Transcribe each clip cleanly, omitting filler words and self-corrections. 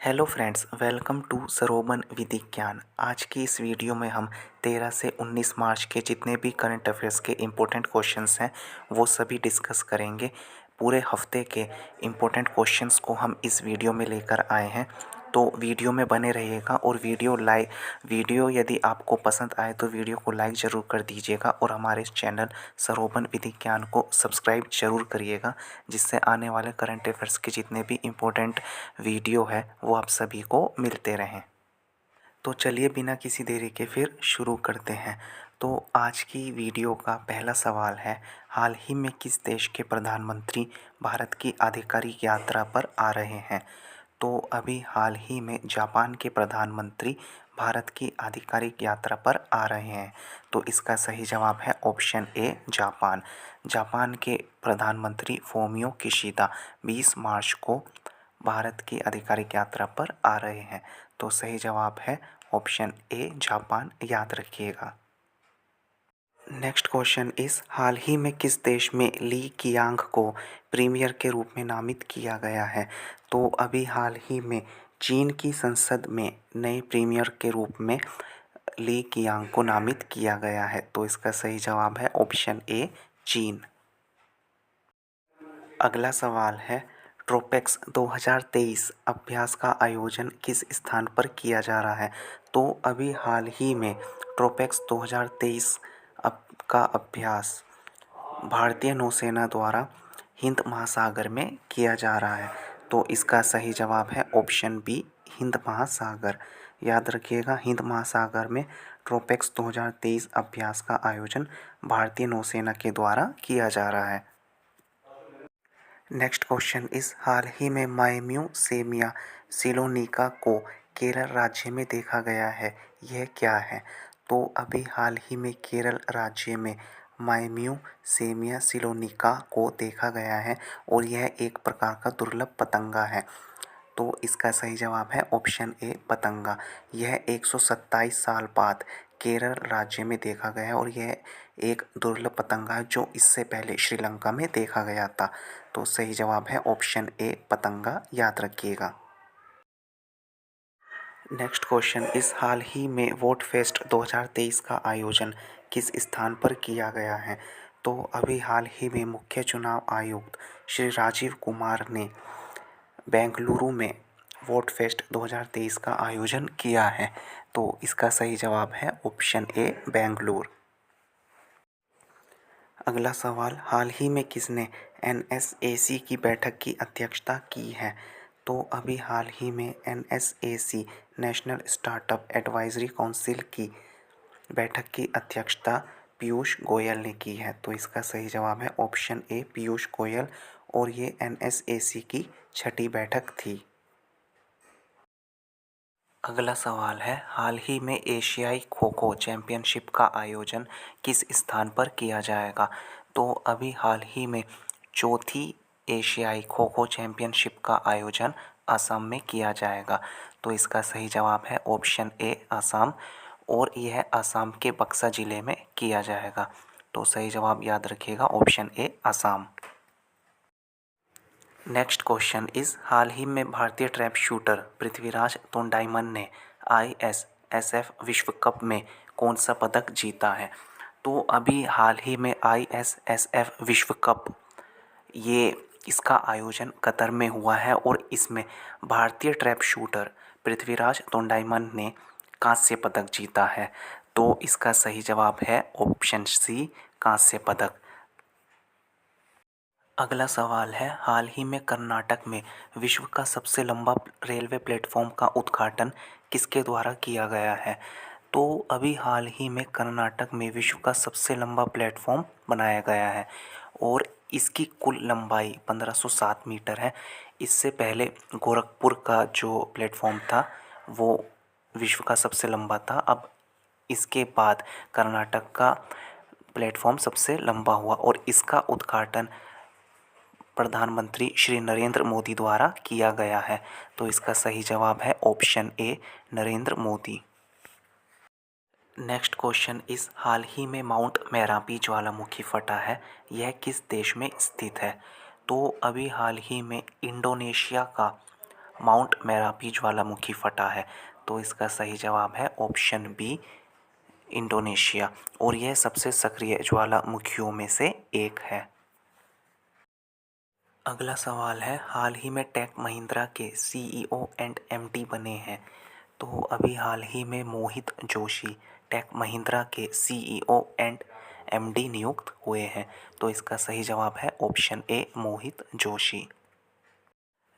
Hello friends, welcome to सरोवन विधिज्ञान। आज की इस वीडियो में हम 13 से 19 मार्च के जितने भी करंट अफेयर्स के इम्पोर्टेंट क्वेश्चंस हैं वो सभी डिस्कस करेंगे। पूरे हफ्ते के इम्पोर्टेंट क्वेश्चंस को हम इस वीडियो में लेकर आए हैं, तो वीडियो में बने रहिएगा। और वीडियो यदि आपको पसंद आए तो वीडियो को लाइक ज़रूर कर दीजिएगा और हमारे चैनल सरोवन विधिज्ञान को सब्सक्राइब ज़रूर करिएगा, जिससे आने वाले करंट अफेयर्स के जितने भी इम्पोर्टेंट वीडियो है वो आप सभी को मिलते रहें। तो चलिए बिना किसी देरी के फिर शुरू करते हैं। तो आज की वीडियो का पहला सवाल है, हाल ही में किस देश के प्रधानमंत्री भारत की आधिकारिक यात्रा पर आ रहे हैं? तो अभी हाल ही में जापान के प्रधानमंत्री भारत की आधिकारिक यात्रा पर आ रहे हैं। तो इसका सही जवाब है ऑप्शन ए, जापान। जापान के प्रधानमंत्री फोमियो किशिदा 20 मार्च को भारत की आधिकारिक यात्रा पर आ रहे हैं। तो सही जवाब है ऑप्शन ए, जापान, याद रखिएगा। नेक्स्ट क्वेश्चन इस, हाल ही में किस देश में ली कियांग को प्रीमियर के रूप में नामित किया गया है? तो अभी हाल ही में चीन की संसद में नए प्रीमियर के रूप में ली कियांग को नामित किया गया है। तो इसका सही जवाब है ऑप्शन ए, चीन। अगला सवाल है, ट्रोपेक्स 2023 अभ्यास का आयोजन किस स्थान पर किया जा रहा है? तो अभी हाल ही में ट्रोपेक्स 2023 का अभ्यास भारतीय नौसेना द्वारा हिंद महासागर में किया जा रहा है। तो इसका सही जवाब है ऑप्शन बी, हिंद महासागर। याद रखिएगा, हिंद महासागर में ट्रोपेक्स 2023 अभ्यास का आयोजन भारतीय नौसेना के द्वारा किया जा रहा है। नेक्स्ट क्वेश्चन इस, हाल ही में मायम्यू सेमिया सिलोनिका को केरल राज्य में देखा गया है, यह क्या है? तो अभी हाल ही में केरल राज्य में मायम्यू सेमिया सिलोनिका को देखा गया है और यह एक प्रकार का दुर्लभ पतंगा है। तो इसका सही जवाब है ऑप्शन ए, पतंगा। यह 127 साल बाद केरल राज्य में देखा गया है और यह एक दुर्लभ पतंगा है जो इससे पहले श्रीलंका में देखा गया था। तो सही जवाब है ऑप्शन ए, पतंगा, याद रखिएगा। नेक्स्ट क्वेश्चन इस, हाल ही में वोट फेस्ट 2023 का आयोजन किस स्थान पर किया गया है? तो अभी हाल ही में मुख्य चुनाव आयुक्त श्री राजीव कुमार ने बेंगलुरु में वोट फेस्ट 2023 का आयोजन किया है। तो इसका सही जवाब है ऑप्शन ए, बेंगलुरु। अगला सवाल, हाल ही में किसने NSAC की बैठक की अध्यक्षता की है? तो अभी हाल ही में NSAC national startup advisory council की बैठक की अध्यक्षता पीयूष गोयल ने की है। तो इसका सही जवाब है ऑप्शन ए, पीयूष गोयल, और ये NSAC की 6ठी बैठक थी। अगला सवाल है, हाल ही में एशियाई खो खो चैंपियनशिप का आयोजन किस स्थान पर किया जाएगा? तो अभी हाल ही में चौथी एशियाई खो खो चैंपियनशिप का आयोजन असम में किया जाएगा। तो इसका सही जवाब है ऑप्शन ए, असम, और यह असम के बक्सा ज़िले में किया जाएगा। तो सही जवाब याद रखिएगा option A, Assam. Next question इस, हाल ही में भारतीय ट्रैप शूटर पृथ्वीराज तोंडाईमन ने ISSF विश्व कप में कौन सा पदक जीता है? तो अभी हाल ही में ISSF विश्व कप, ये इसका आयोजन कतर में हुआ है और इसमें भारतीय ट्रैप शूटर पृथ्वीराज तोंडाईमन ने कांस्य पदक जीता है। तो इसका सही जवाब है ऑप्शन सी, कांस्य पदक। अगला सवाल है, हाल ही में कर्नाटक में विश्व का सबसे लंबा रेलवे प्लेटफॉर्म का उद्घाटन किसके द्वारा किया गया है? तो अभी हाल ही में कर्नाटक में विश्व का सबसे लंबा प्लेटफॉर्म बनाया गया है और इसकी कुल लंबाई 1507 मीटर है। इससे पहले गोरखपुर का जो प्लेटफॉर्म था वो विश्व का सबसे लंबा था। अब इसके बाद कर्नाटक का प्लेटफॉर्म सबसे लंबा हुआ और इसका उद्घाटन प्रधानमंत्री श्री नरेंद्र मोदी द्वारा किया गया है। तो इसका सही जवाब है ऑप्शन ए, नरेंद्र मोदी। नेक्स्ट क्वेश्चन इस, हाल ही में माउंट मैरापी ज्वालामुखी फटा है, यह किस देश में स्थित है? तो अभी हाल ही में इंडोनेशिया का माउंट मेरापी ज्वालामुखी फटा है? तो इसका सही जवाब है ऑप्शन बी, इंडोनेशिया, और यह सबसे सक्रिय ज्वालामुखियों में से एक है। अगला सवाल है, हाल ही में टेक महिंद्रा के सीईओ एंड एमडी बने हैं? तो अभी हाल ही में मोहित जोशी टेक महिंद्रा के सीईओ एंड एमडी नियुक्त हुए हैं। तो इसका सही जवाब है ऑप्शन ए, मोहित जोशी।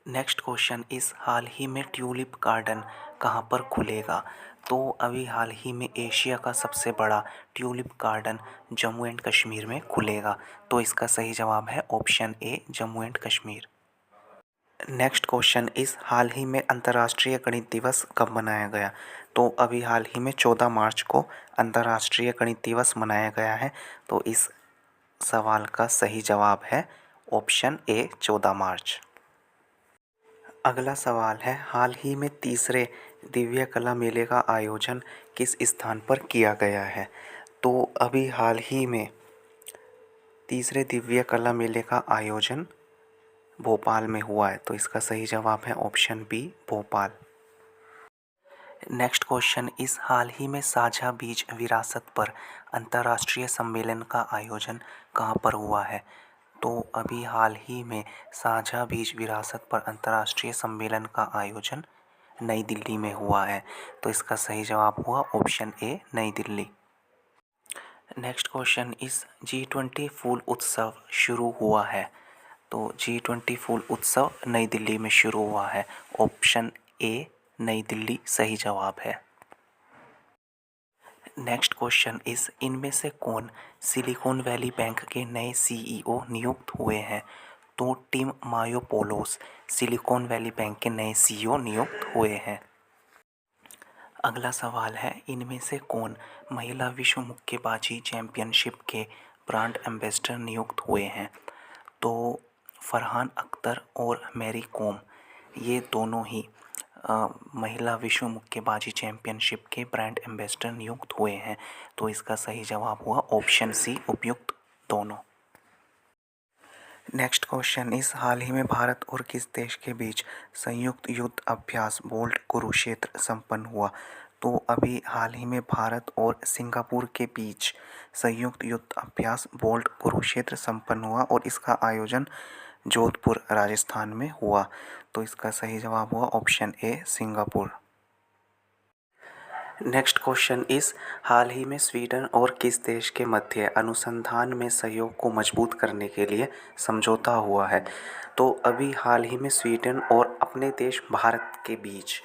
नेक्स्ट क्वेश्चन इस हाल ही में ट्यूलिप गार्डन कहाँ पर खुलेगा? तो अभी हाल ही में एशिया का सबसे बड़ा tulip garden Jammu and Kashmir में खुलेगा। तो इसका सही जवाब है option A, Jammu and Kashmir. Next question इस हाल ही में अंतर्राष्ट्रीय गणित दिवस कब मनाया गया? तो अभी हाल ही में 14 मार्च को अंतर्राष्ट्रीय गणित दिवस मनाया गया है। तो इस सवाल का सही जवाब है ऑप्शन ए, 14 मार्च। अगला सवाल है, हाल ही में तीसरे दिव्य कला मेले का आयोजन किस स्थान पर किया गया है? तो अभी हाल ही में तीसरे दिव्य कला मेले का आयोजन भोपाल में हुआ है। तो इसका सही जवाब है option B, Bhopal. Next question इस हाल ही में साझा बीज विरासत पर अंतर्राष्ट्रीय सम्मेलन का आयोजन कहाँ पर हुआ है? तो अभी हाल ही में साझा बीज विरासत पर अंतर्राष्ट्रीय सम्मेलन का आयोजन नई दिल्ली में हुआ है। तो इसका सही जवाब हुआ ऑप्शन ए, नई दिल्ली। नेक्स्ट क्वेश्चन इस G20 फूल उत्सव शुरू हुआ है? तो G20 फूल उत्सव नई दिल्ली में शुरू हुआ है। ऑप्शन ए, नई दिल्ली सही जवाब है। नेक्स्ट क्वेश्चन इस इनमें से कौन सिलिकॉन वैली बैंक के नए सीईओ नियुक्त हुए हैं? तो Tim Mayopoulos Silicon Valley Bank के नए सीईओ नियुक्त हुए हैं। अगला सवाल है, इनमें से कौन महिला विश्व मुक्केबाजी चैंपियनशिप के ब्रांड एम्बेसडर नियुक्त हुए हैं? तो फरहान अख्तर और मैरी कॉम ये दोनों ही महिला विश्व मुक्केबाजी चैंपियनशिप के ब्रांड एम्बेसडर नियुक्त हुए हैं। तो इसका सही जवाब हुआ ऑप्शन सी, उपयुक्त दोनों। नेक्स्ट क्वेश्चन इस हाल ही में भारत और किस देश के बीच संयुक्त युद्ध अभ्यास बोल्ट कुरुक्षेत्र संपन्न हुआ? तो अभी हाल ही में भारत और सिंगापुर के बीच संयुक्त युद्ध अभ्यास बोल्ट कुरुक्षेत्र संपन्न हुआ और इसका आयोजन जोधपुर राजस्थान में हुआ। तो इसका सही जवाब हुआ ऑप्शन ए, सिंगापुर। नेक्स्ट क्वेश्चन इस हाल ही में स्वीडन और किस देश के मध्य अनुसंधान में सहयोग को मजबूत करने के लिए समझौता हुआ है? तो अभी हाल ही में स्वीडन और अपने देश भारत के बीच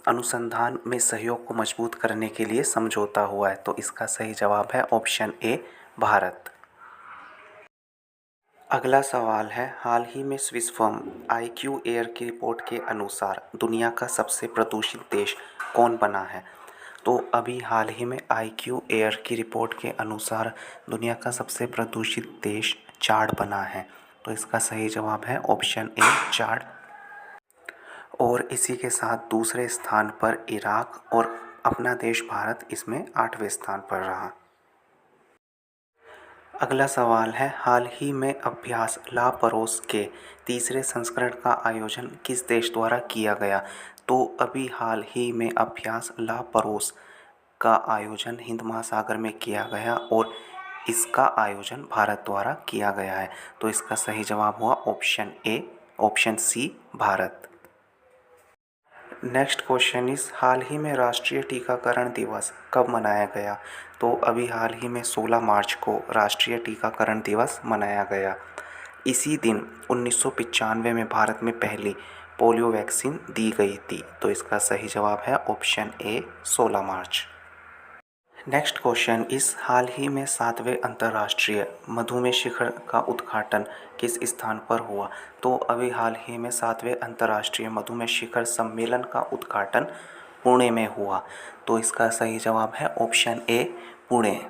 अनुसंधान में सहयोग को मजबूत करने के लिए समझौता हुआ है। तो इसका सही जवाब है ऑप्शन ए, भारत। अगला सवाल है, हाल ही में स्विस फर्म IQ एयर की रिपोर्ट के अनुसार दुनिया का सबसे प्रदूषित देश कौन बना है? तो अभी हाल ही में IQ एयर की रिपोर्ट के अनुसार दुनिया का सबसे प्रदूषित देश चाड बना है। तो इसका सही जवाब है ऑप्शन ए, चाड। और इसी के साथ दूसरे स्थान पर इराक और अपना देश भारत इसमें 8वें स्थान पर रहा। अगला सवाल है, हाल ही में अभ्यास ला परोस के तीसरे संस्करण का आयोजन किस देश द्वारा किया गया? तो अभी हाल ही में अभ्यास ला परोस का आयोजन हिंद महासागर में किया गया और इसका आयोजन भारत द्वारा किया गया है। तो इसका सही जवाब हुआ option A, option C, Bharat. Next question इस हाल ही में राष्ट्रीय टीकाकरण दिवस कब मनाया गया? तो अभी हाल ही में 16 मार्च को राष्ट्रीय टीकाकरण दिवस मनाया गया। इसी दिन 1995 में भारत में पहली पोलियो वैक्सीन दी गई थी। तो इसका सही जवाब है ऑप्शन ए, 16 मार्च। नेक्स्ट क्वेश्चन इस हाल ही में 7वें अंतर्राष्ट्रीय मधुमेह शिखर का उद्घाटन किस स्थान पर हुआ? तो अभी हाल ही में 7वें अंतर्राष्ट्रीय मधुमेह शिखर सम्मेलन का उद्घाटन पुणे में हुआ। तो इसका सही जवाब है ऑप्शन ए, पुणे।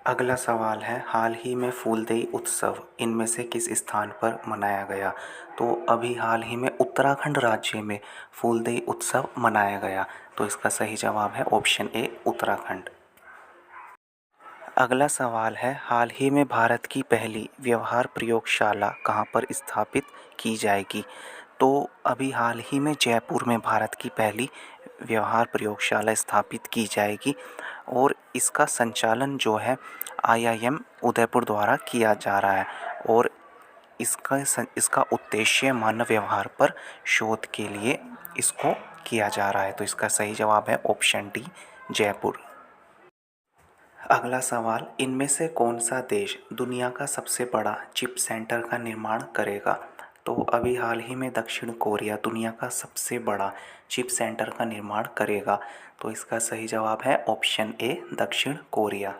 अगला सवाल है, हाल ही में फूलदेई उत्सव इनमें से किस स्थान पर मनाया गया? तो अभी हाल ही में उत्तराखंड राज्य में फूलदेई उत्सव मनाया गया। तो इसका सही जवाब है ऑप्शन ए, उत्तराखंड। अगला सवाल है, हाल ही में भारत की पहली व्यवहार प्रयोगशाला कहाँ पर स्थापित की जाएगी? तो अभी हाल ही में जयपुर में भारत की पहली व्यवहार प्रयोगशाला स्थापित की जाएगी और इसका संचालन जो है IIM उदयपुर द्वारा किया जा रहा है और इसका उद्देश्य मानव व्यवहार पर शोध के लिए इसको किया जा रहा है। तो इसका सही जवाब है ऑप्शन डी, जयपुर। अगला सवाल, इनमें से कौन सा देश दुनिया का सबसे बड़ा चिप सेंटर का निर्माण करेगा? तो अभी हाल ही में दक्षिण कोरिया दुनिया का सबसे बड़ा चिप सेंटर का निर्माण करेगा। तो इसका सही जवाब है ऑप्शन ए, दक्षिण कोरिया।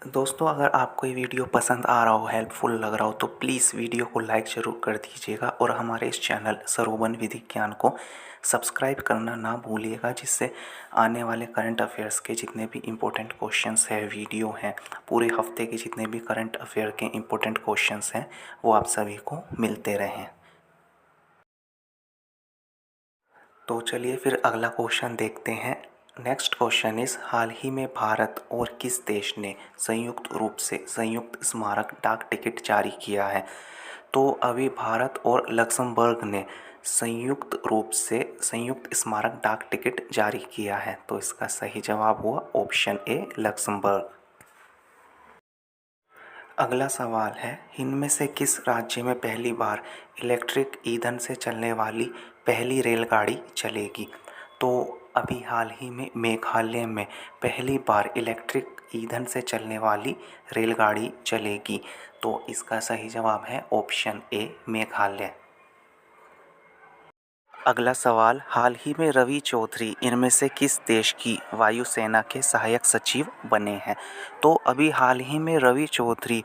दोस्तों, अगर आपको ये वीडियो पसंद आ रहा हो, हेल्पफुल लग रहा हो, तो प्लीज़ वीडियो को लाइक ज़रूर कर दीजिएगा और हमारे इस चैनल सरोवन विधि ज्ञान को सब्सक्राइब करना ना भूलिएगा, जिससे आने वाले करंट अफेयर्स के जितने भी इम्पोर्टेंट क्वेश्चंस हैं, वीडियो हैं, पूरे हफ्ते के जितने भी करंट अफेयर के इम्पोर्टेंट क्वेश्चंस हैं, वो आप सभी को मिलते रहें। तो चलिए फिर अगला क्वेश्चन देखते हैं। नेक्स्ट क्वेश्चन इस, हाल ही में भारत और किस देश ने संयुक्त रूप से संयुक्त स्मारक डाक टिकट जारी किया है? तो अभी भारत और लक्समबर्ग ने संयुक्त रूप से संयुक्त स्मारक डाक टिकट जारी किया है। तो इसका सही जवाब हुआ ऑप्शन ए, लक्समबर्ग। अगला सवाल है, इनमें से किस राज्य में पहली बार इलेक्ट्रिक ईंधन से चलने वाली पहली रेलगाड़ी चलेगी? तो अभी हाल ही में मेघालय में पहली बार इलेक्ट्रिक ईंधन से चलने वाली रेलगाड़ी चलेगी। तो इसका सही जवाब है ऑप्शन ए, मेघालय। अगला सवाल, हाल ही में रवि चौधरी इनमें से किस देश की वायुसेना के सहायक सचिव बने हैं? तो अभी हाल ही में रवि चौधरी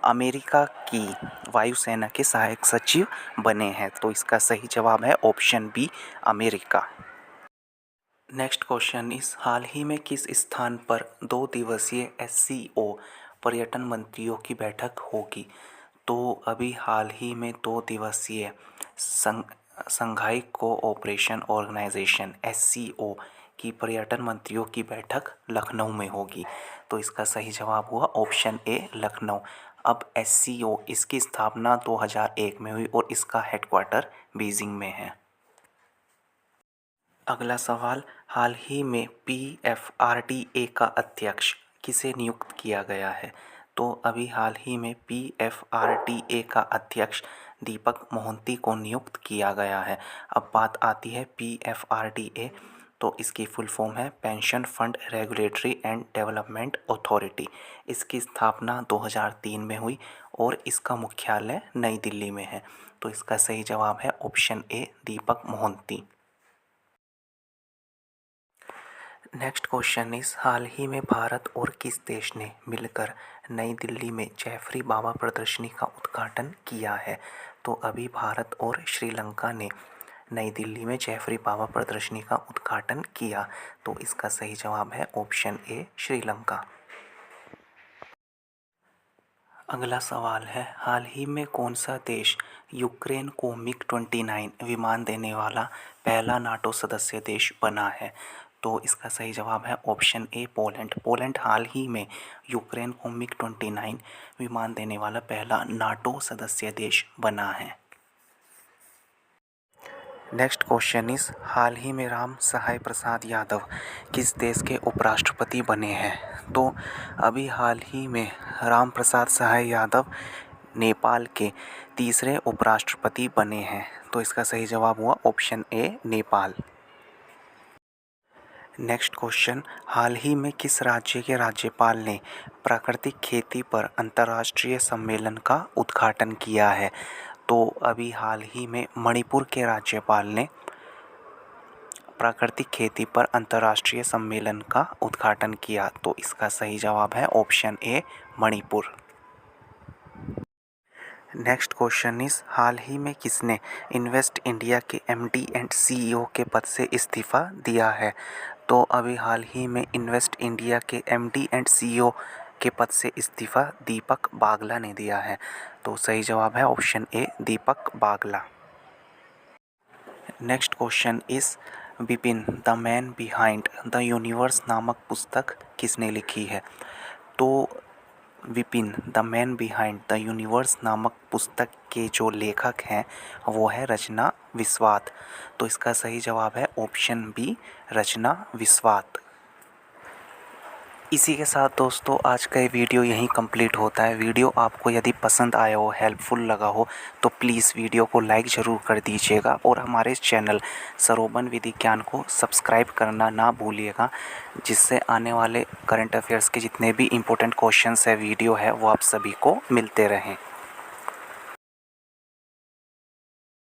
अमेरिका की वायुसेना के सहायक सचिव बने हैं। तो इसका सही जवाब है option B, America. Next question इस, हाल ही में किस स्थान पर 2 दिवसीय SCO पर्यटन मंत्रियों की बैठक होगी? तो अभी हाल ही में 2 दिवसीय संघाई कोऑपरेशन ऑर्गेनाइजेशन SCO की पर्यटन मंत्रियों की बैठक लखनऊ में होगी। तो इसका सही जवाब हुआ ऑप्शन ए, लखनऊ। अब SCO इसकी स्थापना 2001 में हुई और इसका हेडक्वार्टर बीजिंग में है। अगला सवाल, हाल ही में PFRDA का अध्यक्ष किसे नियुक्त किया गया है? तो अभी हाल ही में PFRDA का अध्यक्ष दीपक मोहंती को नियुक्त किया गया है। अब बात आती है PFRDA, तो इसकी फुल फॉर्म है pension fund regulatory and development authority. इसकी स्थापना 2003 में हुई और इसका मुख्यालय नई दिल्ली में है। तो इसका सही जवाब है option A, Deepak Mohanty. Next question इस, हाल ही में भारत और किस देश ने मिलकर नई दिल्ली में जैफरी बाबा प्रदर्शनी का उद्घाटन किया है? तो अभी भारत और श्रीलंका ने नई दिल्ली में जैफरी बाबा प्रदर्शनी का उद्घाटन किया। तो इसका सही जवाब है ऑप्शन ए, श्रीलंका। अगला सवाल है, हाल ही में कौन सा देश यूक्रेन को MiG-29 विमान देने वाला पहला नाटो सदस्य देश बना है? तो इसका सही जवाब है ऑप्शन ए, पोलैंड। पोलैंड हाल ही में यूक्रेन को MiG-29 विमान देने वाला पहला नाटो सदस्य देश बना है। नेक्स्ट क्वेश्चन इस, हाल ही में राम सहाय प्रसाद यादव किस देश के उपराष्ट्रपति बने हैं? तो अभी हाल ही में राम प्रसाद सहाय यादव नेपाल के तीसरे उपराष्ट्रपति बने हैं। तो इसका सही जवाब हुआ option A, Nepal. Next question, हाल ही में किस राज्य के राज्यपाल ने प्राकृतिक खेती पर अंतर्राष्ट्रीय सम्मेलन का उद्घाटन किया है? तो अभी हाल ही में मणिपुर के राज्यपाल ने प्राकृतिक खेती पर अंतर्राष्ट्रीय सम्मेलन का उद्घाटन किया। तो इसका सही जवाब है ऑप्शन ए, मणिपुर। नेक्स्ट क्वेश्चन इस, हाल ही में किसने इन्वेस्ट इंडिया के MD एंड CEO के पद से इस्तीफ़ा दिया है? तो अभी हाल ही में इन्वेस्ट इंडिया के MD एंड CEO के पद से इस्तीफ़ा दीपक बागला ने दिया है। तो सही जवाब है option A, Deepak Bagla. Next question is, Vipin the man behind the universe नामक पुस्तक किसने लिखी है? तो Vipin the man behind the universe नामक पुस्तक के जो लेखक हैं वो है रचना विस्वात। तो इसका सही जवाब है ऑप्शन बी, रचना विस्वात। इसी के साथ दोस्तों आज का ये वीडियो यहीं कंप्लीट होता है। वीडियो आपको यदि पसंद आया हो, हेल्पफुल लगा हो तो प्लीज़ वीडियो को लाइक ज़रूर कर दीजिएगा और हमारे चैनल सरोबन विधि ज्ञान को सब्सक्राइब करना ना भूलिएगा, जिससे आने वाले करंट अफेयर्स के जितने भी इम्पोर्टेंट क्वेश्चंस है वीडियो है वो आप सभी को मिलते रहें।